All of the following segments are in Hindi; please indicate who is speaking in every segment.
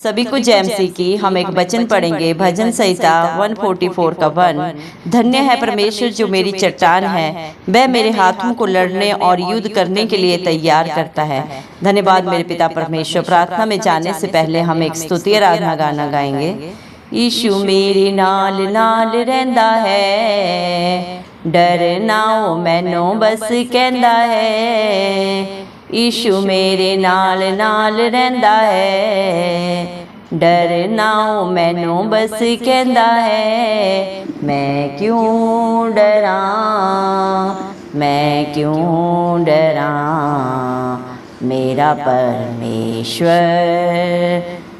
Speaker 1: सभी को जय मसीह की। हम एक वचन पढ़ेंगे, भजन संहिता 144 का 1। धन्य है परमेश्वर जो मेरी चट्टान है, वह मेरे हाथों को लड़ने और युद्ध करने के लिए तैयार करता है। धन्यवाद मेरे पिता परमेश्वर। प्रार्थना में जाने से पहले हम एक स्तुति आराधना गाना गाएंगे। यीशु मेरे नाल नाल रहंदा है, डर ना ओ मैनू बस कहंदा है। यीशु मेरे नाल नाल रहंदा है, डर ना ओ मैनू बस कहंदा है। मैं क्यों डरां, मैं क्यों डरां, मेरा परमेश्वर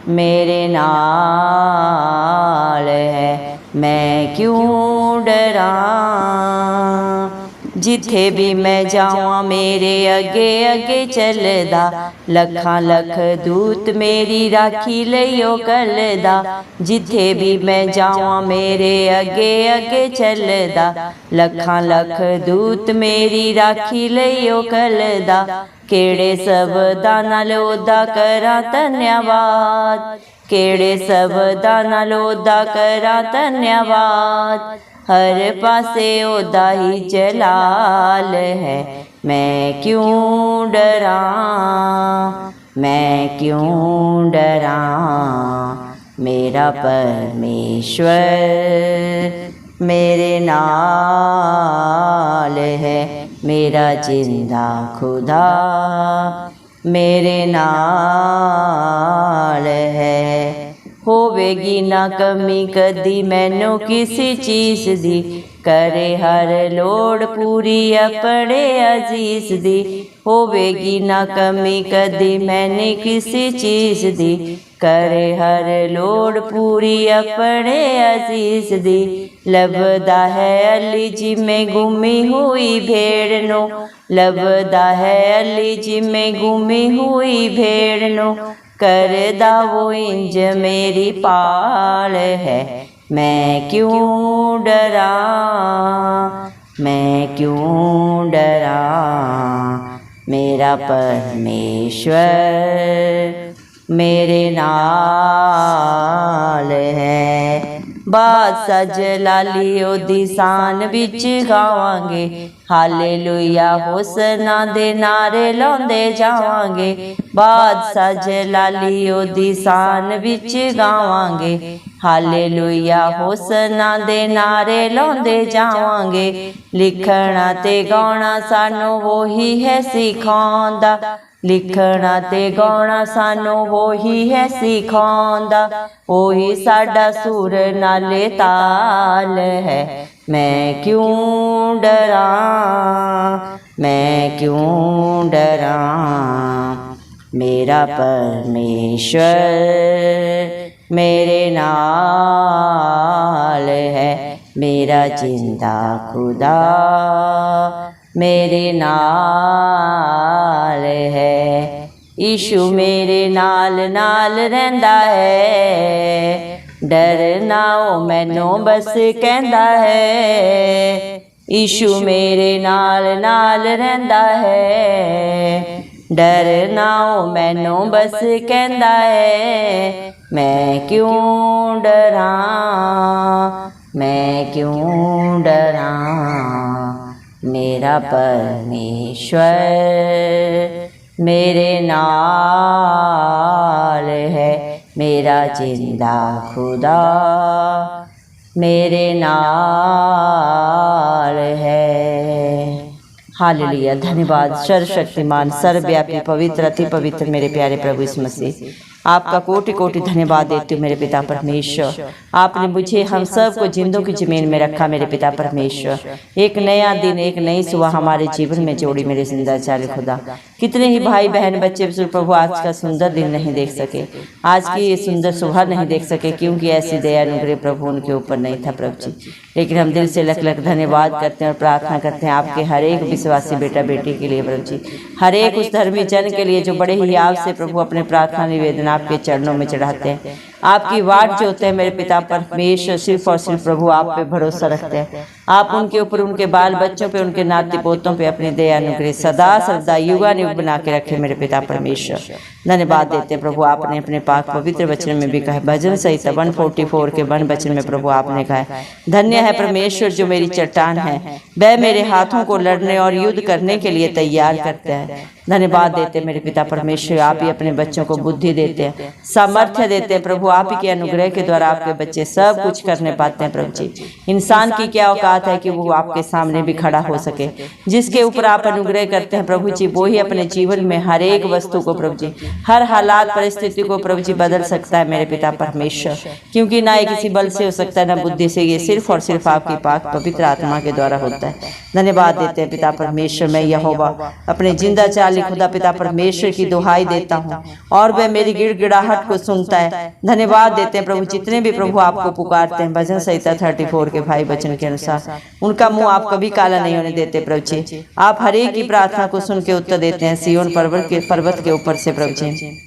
Speaker 1: मेरे नाल है। मैं क्यों डरां, जिथे भी मैं जावां मेरे अगे अगे चलदा, लखां लख दूत मेरी राखी लइयो करदा। जिथे भी मैं जावां मेरे अगे अगे चलदा, लखां लख दूत मेरी राखी लइयो करदा। केड़े सबदा नाल ओदा करां धन्यवाद, केड़े सबदा नाल ओदा करां धन्यवाद। हर पासे ओदा ही जलाल है। मैं क्यों डरां, मैं क्यों डरां, मेरा परमेश्वर मेरे नाल है। मेरा जिंदा खुदा मेरे नाल है। होवेगी ना कमी कदी मैनू किसी चीज़ दी, करे हर लोड़ पूरी अपने अजीज दी। होवेगी ना कमी कदी मैंने किसी चीज़ दी, करे हर लोड़ पूरी अपने अजीज दी। लभदा है अली जी में गुमी हुई भेड़ नो, लभदा है अली जी में गुमी हुई भेड़ नो। करदा वो इंज मेरी पाल है। मैं क्यों डरां, मैं क्यों डरां, मेरा परमेश्वर मेरे नाल है। बादशाह जलाली ओदी शान विच गावांगे, हालेलुया होसना दे नारे लाउंदे जावांगे। बादशाह जलाली ओदी शान विच गावांगे, हालेलुया होसना दे नारे लाउंदे जावांगे। लिखना ते गाउणा सानू वही है सिखाउंदा, लिखना ते गाउणा सानू वही है सिखाउंदा। वही साडा सुर नाले ताल है। मैं क्यों डरां, मैं क्यों डरां, मेरा परमेश्वर मेरे नाल है। मेरा जिंदा खुदा मेरे नाल है। यीशु मेरे नाल नाल रहंदा है, डर ना ओ मैनू बस कहंदा है। यीशु मेरे नाल नाल रहंदा है, डर ना ओ मैनू बस कहंदा है। मैं क्यों डरां, मैं क्यों डरां, मेरा परमेश्वर मेरे नाल है। मेरा जिंदा खुदा मेरे नाल है। हालेलुया। धन्यवाद सर्वशक्तिमान सर्वव्यापी पवित्र अति पवित्र मेरे प्यारे प्रभु यीशु मसीह, आपका कोटि कोटि धन्यवाद देती हूँ मेरे पिता परमेश्वर। आपने मुझे हम सब को जिंदों की जमीन में रखा मेरे पिता परमेश्वर। एक नया दिन एक नई सुबह हमारे जीवन में जोड़ी मेरे जिंदा चाल खुदा। कितने ही भाई बहन बच्चे प्रभु आज का सुंदर दिन नहीं देख सके, आज की ये सुंदर सुबह नहीं देख सके, क्योंकि ऐसी दया अनुग्रह प्रभु उनके ऊपर नहीं था प्रभु जी। लेकिन हम दिल से लख लख धन्यवाद करते हैं और प्रार्थना करते हैं आपके हर एक विश्वासी बेटा बेटी के लिए प्रभु जी, हर एक उस धर्मी जन के लिए जो बड़े ही आप से प्रभु अपने प्रार्थना निवेदन आपके चरणों में चढ़ाते हैं। आपकी वाट जो होते हैं मेरे पिता परमेश्वर, सिर्फ और सिर्फ प्रभु आप पे भरोसा रखते हैं। आप उनके ऊपर, उनके बाल बच्चों पे, उनके नाती पोतों पे अपनी दया अनुग्रह सदा सर्वदा युगानुयुग बना के रखे मेरे पिता परमेश्वर। धन्यवाद देते हैं प्रभु, आपने अपने पाक पवित्र वचन में भी कहा है, भजन संहिता 144 के 1 वचन में प्रभु आपने कहा है, धन्य है परमेश्वर जो मेरी चट्टान है, वह मेरे हाथों को लड़ने और युद्ध करने के लिए तैयार करते हैं। धन्यवाद देते हैं मेरे पिता परमेश्वर, आप ही अपने बच्चों को बुद्धि देते हैं, सामर्थ्य देते हैं प्रभु। आप ही के अनुग्रह के द्वारा आपके बच्चे सब कुछ करने पाते हैं प्रभु जी। इंसान की क्या औकात है कि वो आपके सामने भी खड़ा हो सके। जिसके ऊपर आप अनुग्रह करते हैं प्रभु जी, वो ही अपने जीवन में हर एक वस्तु को प्रभु जी, हर हालात परिस्थिति को प्रभु जी बदल सकता है मेरे पिता परमेश्वर। क्योंकि ना ये किसी बल से हो सकता है, ना बुद्धि से, ये सिर्फ और सिर्फ आपकी पाक पवित्र आत्मा के द्वारा होता है। धन्यवाद देते हैं पिता परमेश्वर, मैं यहोवा अपने जिंदा चाली खुदा पिता परमेश्वर की दुहाई देता हूँ और वह मेरी गिड़गिड़ाहट को सुनता है। धन्यवाद देते हैं प्रभु, जितने भी प्रभु आपको पुकारते हैं भजन संहिता 34 के भाई वचन के अनुसार, उनका मुंह आप कभी काला नहीं होने देते प्रभु जी। आप हर एक की प्रार्थना को सुन के उत्तर देते हैं। सिय्योन पर्वत के ऊपर से प्रभु जी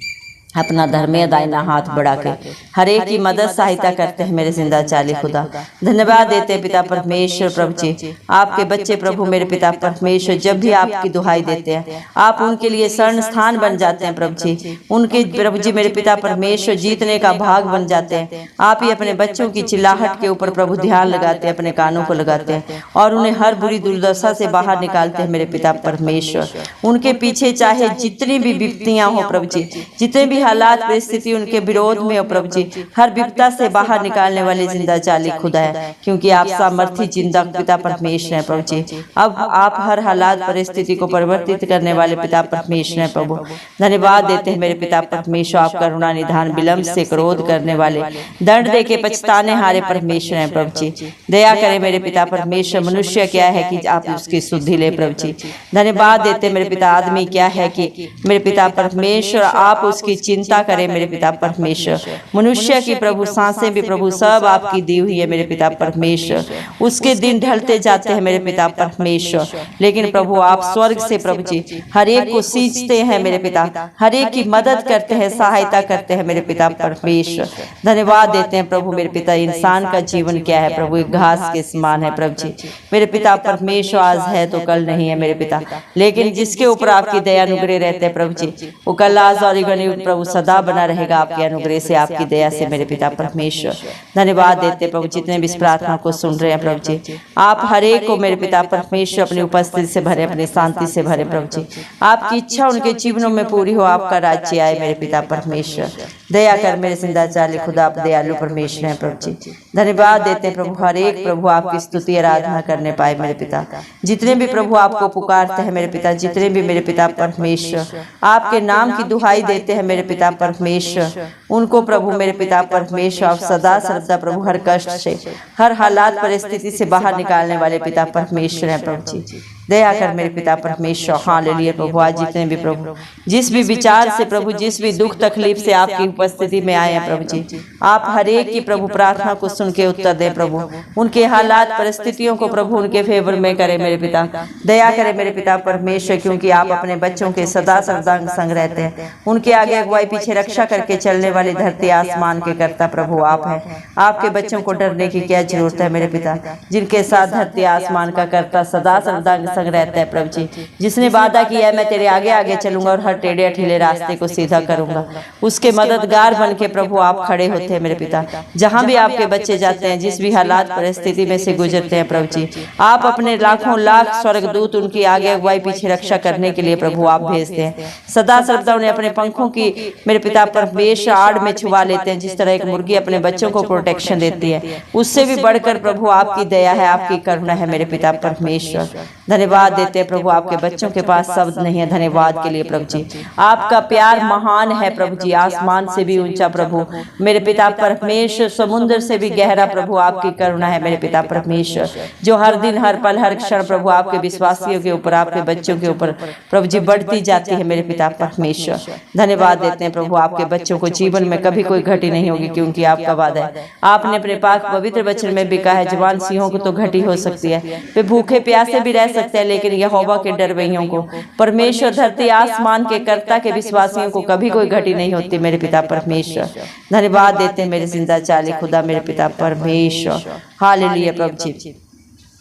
Speaker 1: अपना धर्मीय दाहिना हाथ बढ़ा के हर एक की मदद सहायता करते हैं मेरे जिंदा चाली खुदा। धन्यवाद देते हैं पिता परमेश्वर प्रभु जी, आपके बच्चे प्रभु मेरे पिता परमेश्वर जब भी आपकी दुहाई देते हैं, आप उनके लिए शरण स्थान बन जाते हैं प्रभु जी। उनके प्रभु जी मेरे पिता परमेश्वर जीतने का भाग बन जाते हैं। आप ही अपने बच्चों की चिल्लाहट के ऊपर प्रभु ध्यान लगाते हैं, अपने कानों को लगाते हैं और उन्हें हर बुरी दुर्दशा से बाहर निकालते हैं मेरे पिता परमेश्वर। उनके पीछे चाहे जितनी भी विपत्तियां हो प्रभु जी, जितने भी हालात परिस्थिति उनके विरोध में हो प्रभु जी, हर विपदा से बाहर निकालने वाले जिंदा चाली खुदा है। क्योंकि आप सामर्थी जिंदा पिता परमेश्वर हैं प्रभु जी। अब आप हर हालात परिस्थिति को परिवर्तित करने वाले पिता परमेश्वर हैं प्रभु। धन्यवाद देते हैं मेरे पिता परमेश्वर, आप करुणा निधान विलंब से क्रोध करने वाले, दंड दे के पछताने हारे परमेश्वर हैं प्रभु जी। दया करें मेरे पिता परमेश्वर, मनुष्य क्या है कि आप उसकी शुद्धि ले प्रभु जी। धन्यवाद देते मेरे पिता, आदमी क्या है कि मेरे पिता परमेश्वर आप उसकी चिंता करें मेरे पिता परमेश्वर। मनुष्य की प्रभु सांसें भी प्रभु सब आपकी दी हुई है मेरे पिता परमेश्वर। उसके दिन ढलते जाते हैं मेरे पिता परमेश्वर, लेकिन प्रभु आप स्वर्ग से प्रभु जी हर एक को सींचते हैं मेरे पिता, हर एक की मदद करते हैं, सहायता करते हैं मेरे पिता परमेश्वर। धन्यवाद देते हैं प्रभु मेरे पिता, इंसान का जीवन क्या है प्रभु, एक घास के समान है प्रभु जी मेरे पिता परमेश्वर। आज है तो कल नहीं है मेरे पिता, लेकिन जिसके ऊपर आपकी दया अनुग्रह रहते हैं प्रभु जी, वो कल आज और प्रभु सदा बना रहेगा आपके अनुग्रह से, आपकी दया से मेरे पिता परमेश्वर। धन्यवाद देते प्रभु, जितने भी इस प्रार्थना को सुन रहे हैं प्रभु जी, आप हर एक को मेरे पिता परमेश्वर अपनी उपस्थिति से भरे, अपनी शांति से भरे प्रभु जी। आपकी इच्छा उनके जीवनों में पूरी हो, आपका राज्य आए मेरे पिता परमेश्वर। दया कर मेरे जिंदा चाली खुदा, आप दयालु परमेश्वर हैं प्रभु जी। धन्यवाद देते हैं प्रभु, हर एक प्रभु आपकी स्तुति आराधना करने पाए मेरे पिता। जितने भी प्रभु आपको पुकारते हैं मेरे पिता, जितने भी मेरे पिता परमेश्वर आपके नाम की दुहाई देते हैं मेरे पिता परमेश्वर, उनको प्रभु मेरे पिता परमेश्वर आप सदा सर्वदा प्रभु हर कष्ट से, हर हालात परिस्थिति से बाहर निकालने वाले पिता परमेश्वर हैं प्रभु जी। दया कर मेरे पिता परमेश्वर। हालेलुया प्रभु, आज जितने भी प्रभु जिस भी विचार से प्रभु, जिस भी दुख तकलीफ से आपकी उपस्थिति में आए हैं प्रभु जी, आप हर एक की प्रभु प्रार्थना को सुन के उत्तर दे प्रभु। उनके हालात परिस्थितियों को प्रभु उनके फेवर में करे मेरे पिता। दया करे मेरे पिता परमेश्वर, क्योंकि आप अपने बच्चों के सदा सर्वदा संग रहते हैं। उनके आगे अगुवाई पीछे रक्षा करके चलने वाले धरती आसमान के कर्ता प्रभु आप हैं। आपके बच्चों को डरने की क्या जरूरत है मेरे पिता, जिनके साथ धरती आसमान का कर्ता सदा सर्वदा संग रहता है प्रभु जी। जिसने वादा किया है मैं तेरे आगे आगे चलूंगा और हर टेढ़े अठीले रास्ते को सीधा करूंगा, उसके मददगार बन के प्रभु आप खड़े होते हैं मेरे पिता। जहां भी आपके बच्चे जाते हैं, जिस भी हालात परिस्थिति में से गुजरते हैं प्रभु जी, आप अपने लाखों लाख स्वर्गदूत उनकी आगे अगुवाई पीछे रक्षा करने के लिए प्रभु आप भेजते हैं। सदा सर्वदा उन्हें अपने पंखों की मेरे पिता परमेश्वर आड़ में छुपा लेते हैं। जिस तरह एक मुर्गी अपने बच्चों को प्रोटेक्शन देती है, उससे भी बढ़कर प्रभु आपकी दया है, आपकी करुणा है मेरे पिता परमेश्वर। धन्यवाद देते हैं प्रभु, आपके बच्चों के पास शब्द नहीं है धन्यवाद के लिए प्रभु जी। आपका प्यार महान है प्रभु जी, आसमान से भी ऊंचा प्रभु मेरे पिता परमेश्वर, समुद्र से भी गहरा प्रभु आपकी करुणा है मेरे पिता परमेश्वर, जो हर दिन हर पल हर क्षण प्रभु आपके विश्वासियों के ऊपर, आपके बच्चों के ऊपर प्रभु जी बढ़ती जाती है मेरे पिता परमेश्वर। धन्यवाद देते हैं प्रभु, आपके बच्चों को जीवन में कभी कोई घटी नहीं होगी, क्योंकि आपका वादा है। आपने अपने पाक पवित्र वचन में भी कहा है, जवान सिंहों को तो घटी हो सकती है, वे भूखे प्यासे भी रह सकते सकते हैं, लेकिन यहोवा के डरवैयों को, परमेश्वर धरती आसमान के कर्ता के विश्वासियों को कभी कोई घटी नहीं होती मेरे पिता परमेश्वर। धन्यवाद देते हैं मेरे जिंदा चाली खुदा मेरे पिता परमेश्वर। हालेलुया प्रभु जी,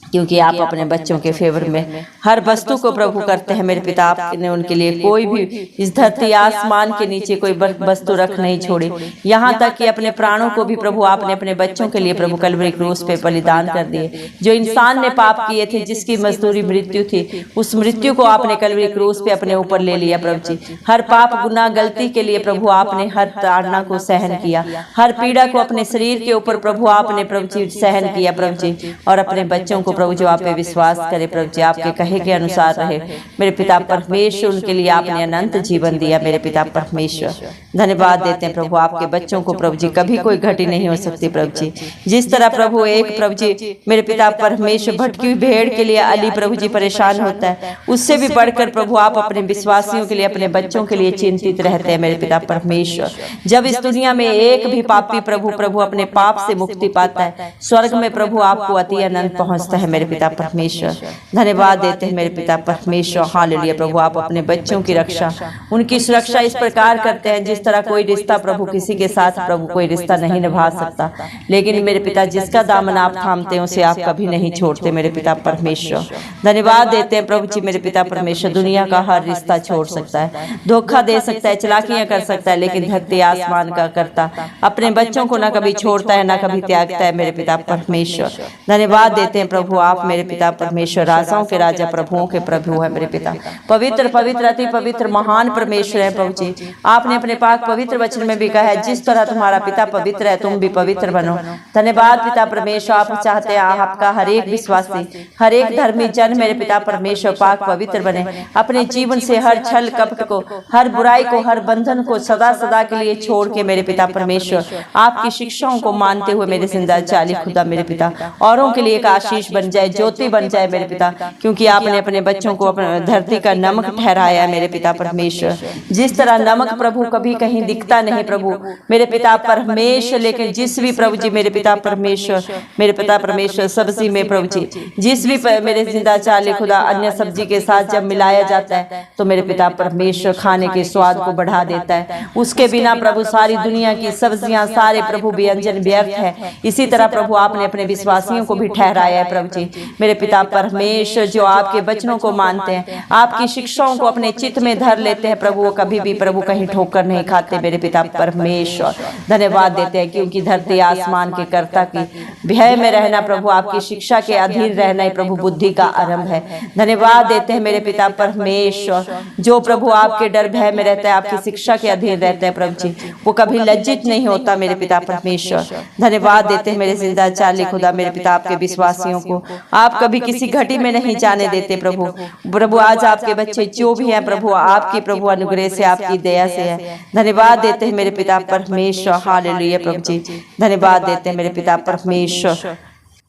Speaker 1: क्योंकि आप अपने बच्चों के फेवर में हर वस्तु को प्रभु करते हैं मेरे पिता। आपने उनके लिए कोई भी इस धरती आसमान के नीचे कोई वस्तु रख नहीं छोड़ी, यहाँ तक कि अपने प्राणों को भी प्रभु आपने अपने बच्चों के लिए प्रभु कलवरी क्रूस पे बलिदान कर दिए। जो इंसान ने पाप किए थे, जिसकी मजदूरी मृत्यु थी, उस मृत्यु को आपने कलवरी क्रूस पे अपने ऊपर ले लिया प्रभु जी। हर पाप गुनाह गलती के लिए प्रभु आपने हर ताड़ना को सहन किया, हर पीड़ा को अपने शरीर के ऊपर प्रभु आपने प्रभु जी सहन किया प्रभु जी। और अपने बच्चों को प्रभु जो आप पे विश्वास करे प्रभु जी, आपके कहे के अनुसार रहे मेरे पिता परमेश्वर, उनके लिए आपने अनंत जीवन दिया मेरे पिता परमेश्वर। धन्यवाद देते हैं प्रभु आपके बच्चों को प्रभु जी, कभी कोई घटी नहीं हो सकती प्रभु जी। जिस तरह प्रभु एक प्रभु जी मेरे पिता परमेश्वर भटकी हुई भेड़ के लिए अली प्रभु जी परेशान होता है, उससे भी बढ़कर प्रभु आप अपने विश्वासियों के लिए, अपने बच्चों के लिए चिंतित रहते हैं मेरे पिता परमेश्वर। जब इस दुनिया में एक भी पापी प्रभु अपने पाप से मुक्ति पाता है, स्वर्ग में प्रभु आपको अति अनंत पहुंचता है मेरे पिता परमेश्वर। धन्यवाद देते हैं मेरे पिता परमेश्वर। हालेलुया प्रभु आप अपने बच्चों की रक्षा, उनकी सुरक्षा इस प्रकार करते हैं जिस तरह कोई रिश्ता प्रभु किसी के साथ प्रभु कोई रिश्ता नहीं निभा सकता, लेकिन मेरे पिता जिसका दामन आप थामते हैं उसे आप कभी नहीं छोड़ते मेरे पिता परमेश्वर। धन्यवाद देते हैं प्रभु जी मेरे पिता परमेश्वर। दुनिया का हर रिश्ता छोड़ सकता है, धोखा दे सकता है, चलाकियां कर सकता है, लेकिन धरती आसमान का करता अपने बच्चों को ना कभी छोड़ता है ना कभी त्यागता है मेरे पिता परमेश्वर। धन्यवाद देते हैं प्रभु आप मेरे पिता परमेश्वर, राजाओं के राजा प्रभुओं के प्रभु है मेरे पिता। पवित्र पवित्र अति पवित्र महान परमेश्वर है प्रभु जी। आपने अपने पाक पवित्र वचन में भी कहा है, जिस तरह तुम्हारा पिता पवित्र है तुम भी पवित्र बनो। धन्यवाद पिता परमेश्वर, आप चाहते हैं आपका हर एक विश्वासी, हर एक धर्मी जन मेरे पिता परमेश्वर पाक पवित्र बने, अपने जीवन से हर छल कपट को, हर बुराई को, हर बंधन को सदा सदा के लिए छोड़ के मेरे पिता परमेश्वर आपकी शिक्षाओं को मानते हुए मेरे जिंदा चाली खुदा मेरे पिता औरों के लिए एक आशीष बन जाए, ज्योति बन जाए मेरे पिता, क्योंकि आपने अपने बच्चों को अपने धरती का नमक ठहराया है मेरे पिता परमेश्वर। जिस तरह नमक प्रभु कभी कहीं दिखता नहीं प्रभु मेरे पिता परमेश्वर, लेकिन जिस भी प्रभु जी मेरे पिता परमेश्वर, मेरे पिता परमेश्वर सब्जी में प्रभु जी जिस भी मेरे जिंदा चाले खुदा अन्य सब्जी के साथ जब मिलाया जाता है तो मेरे पिता परमेश्वर खाने के स्वाद को बढ़ा देता है। उसके बिना प्रभु सारी दुनिया की सब्जियां, सारे प्रभु व्यंजन व्यर्थ है। इसी तरह प्रभु आपने अपने विश्वासियों को भी ठहराया है प्रभु जी मेरे पिता परमेश्वर, जो आपके वचनों को मानते हैं, आपकी शिक्षाओं को अपने चित्त में धर लेते हैं प्रभु, वो कभी भी प्रभु कहीं ठोकर नहीं खाते मेरे पिता परमेश्वर। धन्यवाद देते हैं क्योंकि धरती आसमान के कर्ता की भय में रहना प्रभु, आपकी शिक्षा के अधीन रहना ही प्रभु बुद्धि का आरंभ है। धन्यवाद देते हैं मेरे पिता परमेश्वर, जो प्रभु आपके डर भय में रहता है, आपकी शिक्षा के अधीन रहता है प्रभु जी, वो कभी लज्जित नहीं होता मेरे पिता परमेश्वर। धन्यवाद देते हैं मेरे जिंदा चाली खुदा मेरे पिता आपके विश्वासियों को आप कभी किसी घटी में नहीं जाने देते प्रभु। प्रभु आज आपके बच्चे जो भी हैं प्रभु आपकी प्रभु अनुग्रह से, आपकी दया से है। धन्यवाद देते हैं मेरे पिता परमेश्वर। हालेलुया प्रभु जी, धन्यवाद देते हैं मेरे पिता परमेश्वर।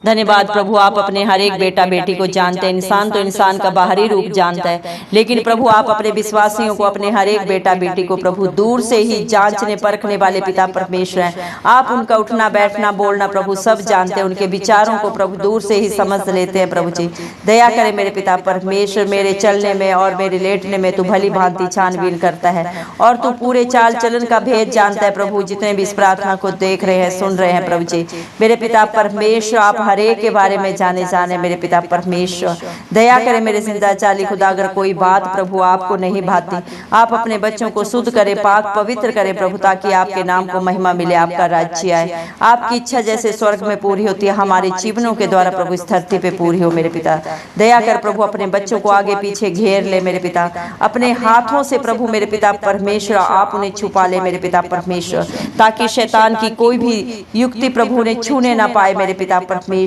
Speaker 1: धन्यवाद प्रभु आप अपने हर एक बेटा बेटी को जानते हैं। इंसान तो इंसान का बाहरी रूप जानता है, लेकिन प्रभु आप अपने विश्वासियों को, अपने हर एक बेटा बेटी को प्रभु दूर से ही जांचने परखने वाले पिता परमेश्वर हैं। आप उनका उठना बैठना बोलना प्रभु सब जानते हैं, उनके विचारों को प्रभु दूर से ही समझ लेते हैं प्रभु जी। दया करें मेरे पिता परमेश्वर, मेरे चलने में और मेरे लेटने में तू भली भांति छानबीन करता है और तू पूरे चाल चलन का भेद जानता है प्रभु। जितने भी इस प्रार्थना को देख रहे हैं, सुन रहे हैं प्रभु जी मेरे पिता परमेश्वर, आप हर एक के बारे में जाने मेरे पिता परमेश्वर। दया करें मेरे जिंदा चाली खुदा, अगर कोई बात प्रभु आपको नहीं भाती, आप अपने बच्चों को शुद्ध करें, पाक पवित्र करें प्रभु, ताकि आपके नाम को महिमा मिले, आपका राज्य आए। आपकी इच्छा जैसे स्वर्ग में पूरी होती है, हमारे जीवनों के द्वारा प्रभु इस धरती पे पूरी हो मेरे पिता। दया कर प्रभु अपने बच्चों को आगे पीछे घेर ले मेरे पिता, अपने हाथों से प्रभु मेरे पिता परमेश्वर आप उन्हें छुपा ले मेरे पिता परमेश्वर, ताकि शैतान की कोई भी युक्ति प्रभु उन्हें छूने ना पाए मेरे पिता परमेश्वर।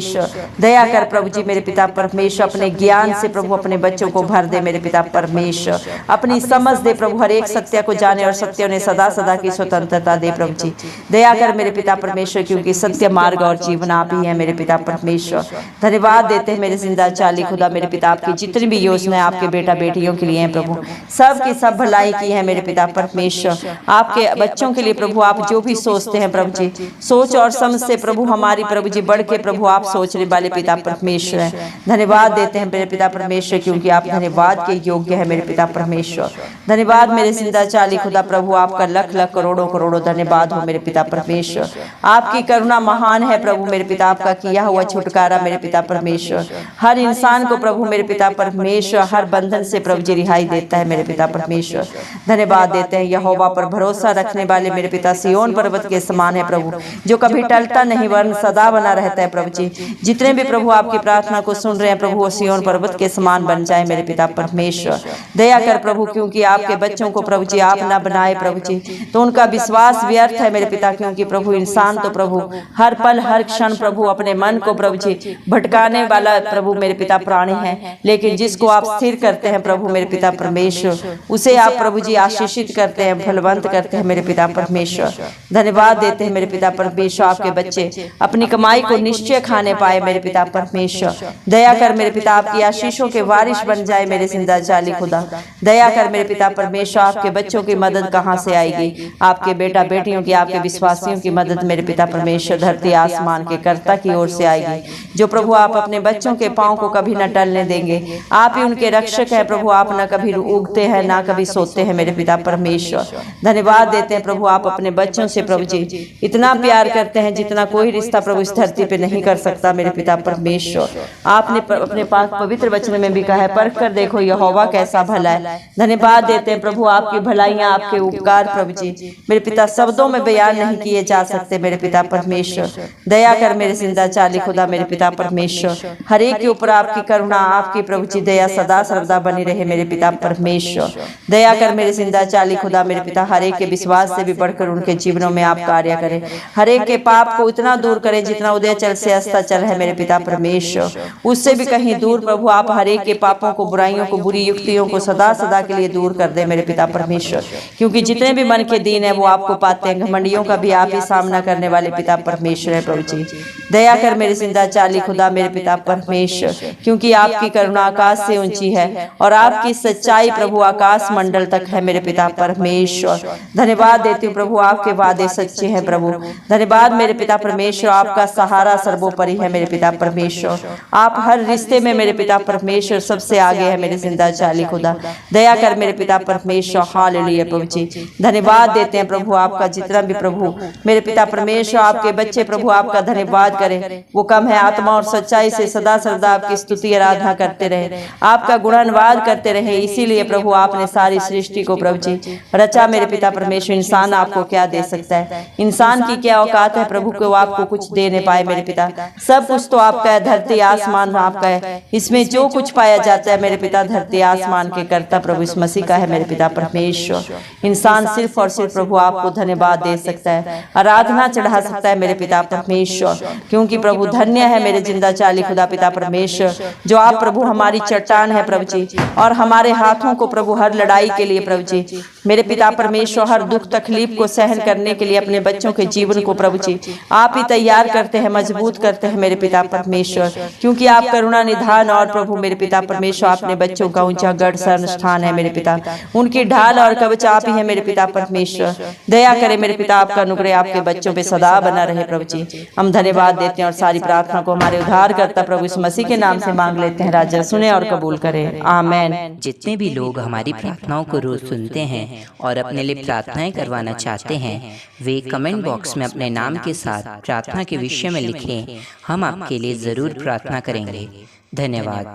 Speaker 1: दया कर प्रभु जी मेरे पिता परमेश्वर, अपने ज्ञान से प्रभु अपने बच्चों को भर दे मेरे पिता परमेश्वर, अपनी समझ दे प्रभु, हर एक सत्य को जाने और सत्य उन्हें सदा सदा की स्वतंत्रता दे प्रभु जी। दया कर मेरे पिता परमेश्वर, क्योंकि सत्य मार्ग और जीवन आप ही है मेरे पिता परमेश्वर। धन्यवाद देते हैं मेरे जिंदा चाली खुदा मेरे पिता, आपकी जितनी भी योजनाएं आपके बेटा बेटियों के लिए हैं प्रभु, सब की सब भलाई की है मेरे पिता परमेश्वर। आपके बच्चों के लिए प्रभु आप जो भी सोचते हैं प्रभु जी, सोच और समझ से प्रभु हमारी प्रभु जी बढ़ के प्रभु आप सोचने वाले पिता परमेश्वर हैं। धन्यवाद देते हैं मेरे पिता परमेश्वर, क्योंकि आप धन्यवाद के योग्य है मेरे पिता परमेश्वर। धन्यवाद मेरे जिंदा चाली खुदा प्रभु, आपका लख लख करोड़ों करोड़ों धन्यवाद हो मेरे पिता परमेश्वर। आपकी करुणा महान है प्रभु मेरे पिता, आपका किया हुआ छुटकारा मेरे पिता परमेश्वर हर इंसान को प्रभु मेरे पिता परमेश्वर हर बंधन से प्रभु जी रिहाई देता है मेरे पिता परमेश्वर। धन्यवाद देते हैं यहोवा पर भरोसा रखने वाले मेरे पिता सिय्योन पर्वत के समान है प्रभु, जो कभी टलता नहीं वरन सदा बना रहता है प्रभु जी। जितने भी प्रभु आपकी प्रार्थना को सुन रहे हैं प्रभु, वो सिय्योन पर्वत के समान बन जाए मेरे पिता परमेश्वर। दया कर प्रभु, क्योंकि आपके बच्चों को प्रभु जी आप ना बनाए प्रभु जी तो उनका विश्वास व्यर्थ है मेरे पिता, क्योंकि प्रभु इंसान तो प्रभु हर पल हर क्षण प्रभु अपने मन को प्रभु जी भटकाने वाला प्रभु मेरे पिता प्राणी है, लेकिन जिसको आप स्थिर करते हैं प्रभु मेरे पिता परमेश्वर, उसे आप प्रभु जी आशीषित करते हैं, फलवंत करते हैं मेरे पिता परमेश्वर। धन्यवाद देते हैं मेरे पिता परमेश्वर, आपके बच्चे अपनी कमाई को निश्चय खाने पाए मेरे पिता परमेश्वर। दया कर मेरे पिता, आपकी आशीषों के वारिश बन जाए मेरे जिंदा जाली खुदा। दया कर मेरे पिता परमेश्वर, आपके बच्चों की मदद कहाँ से आएगी? आपके बेटा बेटियों की, आपके विश्वासियों की मदद मेरे पिता परमेश्वर धरती आसमान के कर्ता की ओर से आएगी, जो प्रभु आप अपने बच्चों के पांव को कभी न टलने देंगे। आप ही उनके रक्षक हैं प्रभु, आप न कभी उगते हैं ना कभी सोते हैं मेरे पिता परमेश्वर। धन्यवाद देते हैं प्रभु, आप अपने बच्चों से प्रभु जी इतना प्यार करते हैं जितना कोई रिश्ता प्रभु इस धरती पे नहीं कर सकता मेरे पिता परमेश्वर। आपने अपने पास पवित्र वचन में भी कहा है, परख कर देखो यहोवा कैसा भला है। धन्यवाद देते हैं प्रभु, आपकी भलाइयाँ आपके उपकार प्रभु जी मेरे पिता शब्दों में बयान नहीं किए जा सकते मेरे पिता परमेश्वर। दया कर मेरे जिंदा चाली खुदा मेरे पिता परमेश्वर, हर एक के ऊपर आपकी करुणा आपकी प्रभु जी दया सदा सर्वदा बनी रहे मेरे पिता परमेश्वर। दया कर मेरे जिंदा चाली खुदा मेरे पिता, हर एक के विश्वास से भी बढ़कर उनके जीवनों में आप कार्य करें, हर एक के पाप को इतना दूर करें जितना उदयचल से अस्ताचल है मेरे पिता परमेश्वर, उससे भी कहीं दूर प्रभु आप हर एक के पापों को, बुराइयों को, बुरी युक्तियों को सदा सदा के लिए दूर कर दे मेरे पिता परमेश्वर, क्योंकि जितने भी मन के दीन है वो आपको पाते हैं। घमंडियों का भी आप ही सामना करने वाले पिता परमेश्वर है प्रभु जी। दया कर मेरे जिंदा चाली खुदा मेरे पिता परमेश्वर, क्योंकि आपकी करुणा आकाश से ऊंची है और आपकी सच्चाई प्रभु आकाश मंडल तक है मेरे पिता परमेश्वर। धन्यवाद देती हूँ प्रभु, आपके वादे सच्चे हैं प्रभु। धन्यवाद मेरे पिता परमेश्वर, आपका सहारा सर्वोपरि है मेरे पिता परमेश्वर। आप हर रिश्ते में मेरे पिता परमेश्वर सबसे आगे है मेरे जिंदा चाली खुदा। दया कर मेरे पिता परमेश्वर, हालेलुया प्रभु जी। धन्यवाद देते हैं प्रभु, आपका जितना भी प्रभु मेरे पिता परमेश्वर आपके बच्चे प्रभु आपका धन्यवाद करें, वो कम है। आत्मा और सच्चाई से सदा सर्वदा आपकी स्तुति आराधना करते रहे, आपका गुणानुवाद करते रहे। इसीलिए प्रभु आपने सारी सृष्टि को प्रभु जी रचा मेरे पिता परमेश्वर। इंसान आपको क्या दे सकता है? इंसान की क्या औकात है प्रभु को आपको कुछ दे नहीं पाए मेरे पिता। सब कुछ तो आपका है, धरती आसमान आपका है, इसमें जो कुछ पाया जाता है मेरे पिता धरती आसमान के कर्ता प्रभु इस मसीह का है मेरे पिता परमेश्वर। इंसान सिर्फ और सिर्फ प्रभु आपको धन्यवाद दे सकता है, आराधना चढ़ा सकता है मेरे पिता परमेश्वर, क्योंकि प्रभु धन्य है मेरे जिंदा चाली खुदा पिता परमेश्वर, जो आप प्रभु हमारी चट्टान है प्रभु जी, और हमारे हाथों को प्रभु हर लड़ाई के लिए प्रभु जी मेरे पिता परमेश्वर हर दुख तकलीफ को सहन करने के लिए अपने बच्चों के जीवन को प्रभु जी आप ही तैयार करते हैं, मजबूत करते हैं मेरे पिता परमेश्वर, क्योंकि आप करुणा निधान और प्रभु मेरे पिता परमेश्वर अपने बच्चों का ऊंचा गढ़ स्थान है मेरे पिता, उनकी ढाल और कवच आप ही है मेरे पिता परमेश्वर। दया करे मेरे पिता, आपका अनुग्रह आपके बच्चों पे सदा बना रहे प्रभु जी। हम धन्यवाद देते हैं और सारी प्रार्थना को हमारे उद्धार करता प्रभु इस मसीह के नाम से मांग लेते हैं। राजा सुने और कबूल करे, आमीन।
Speaker 2: जितने भी लोग हमारी प्रार्थनाओं को रोज सुनते हैं और अपने लिए प्रार्थनाएं करवाना चाहते हैं, वे कमेंट बॉक्स में अपने नाम के साथ प्रार्थना के विषय में लिखें। हम आपके लिए जरूर प्रार्थना करेंगे। धन्यवाद।